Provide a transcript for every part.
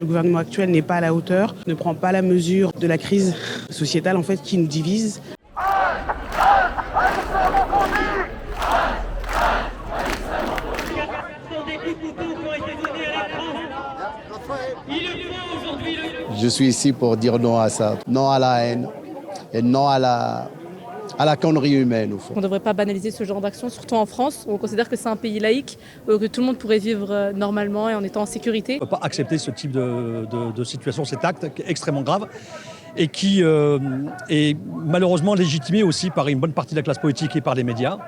Le gouvernement actuel n'est pas à la hauteur, ne prend pas la mesure de la crise sociétale qui nous divise. Je suis ici pour dire non à ça, non à la haine et non à la connerie humaine au fond. On ne devrait pas banaliser ce genre d'action, surtout en France où on considère que c'est un pays laïque, que tout le monde pourrait vivre normalement et en étant en sécurité. On ne peut pas accepter ce type de situation, cet acte qui est extrêmement grave et qui est malheureusement légitimé aussi par une bonne partie de la classe politique et par les médias.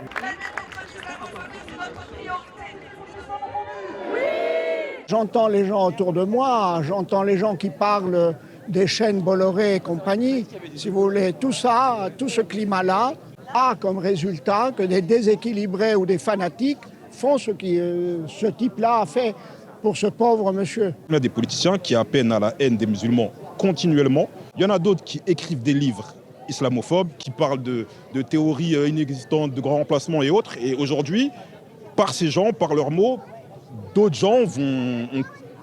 J'entends les gens autour de moi, j'entends les gens qui parlent des chaînes Bolloré et compagnie. Si vous voulez, tout ça, tout ce climat-là a comme résultat que des déséquilibrés ou des fanatiques font ce que ce type-là a fait pour ce pauvre monsieur. Il y a des politiciens qui appellent à la haine des musulmans continuellement. Il y en a d'autres qui écrivent des livres islamophobes, qui parlent de théories inexistantes, de grands remplacements et autres. Et aujourd'hui, par ces gens, par leurs mots, d'autres gens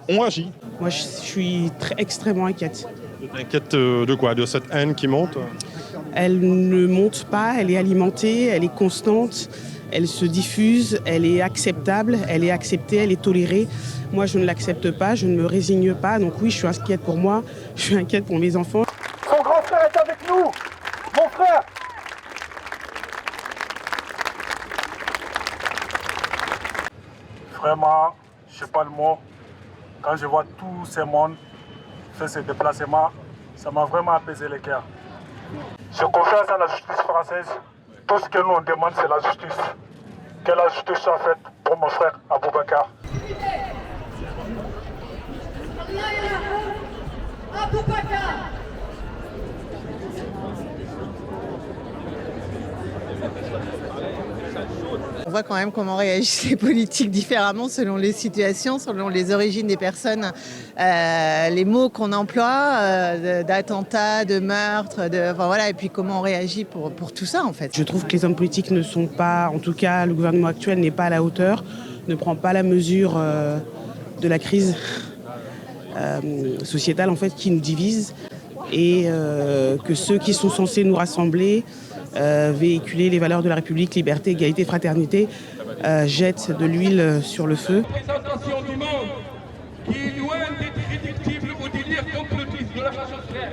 ont agi. Moi, je suis extrêmement inquiète. Inquiète de quoi? De cette haine qui monte? Elle ne monte pas, elle est alimentée, elle est constante, elle se diffuse, elle est acceptable, elle est acceptée, elle est tolérée. Moi, je ne l'accepte pas, je ne me résigne pas. Donc oui, je suis inquiète pour moi, je suis inquiète pour mes enfants. Son grand frère est avec nous, mon frère. Vraiment, je sais pas le mot. Quand je vois tous ces mondes faire ces déplacements, ça m'a vraiment apaisé les cœurs. J'ai confiance à la justice française. Tout ce que nous on demande, c'est la justice. Que la justice soit faite pour mon frère Aboubacar. On voit quand même comment réagissent les politiques différemment selon les situations, selon les origines des personnes, les mots qu'on emploie, d'attentats, de meurtres, et puis comment on réagit pour tout ça en fait. Je trouve que les hommes politiques ne sont pas, en tout cas le gouvernement actuel n'est pas à la hauteur, ne prend pas la mesure de la crise sociétale qui nous divise et que ceux qui sont censés nous rassembler, véhiculer les valeurs de la République, liberté, égalité, fraternité, jettent de l'huile sur le feu. La représentation du monde qui est loin d'être réductible au délire complotiste de la machosphère.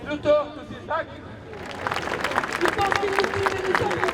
L'auteur de ces actes, je pense qu'il nous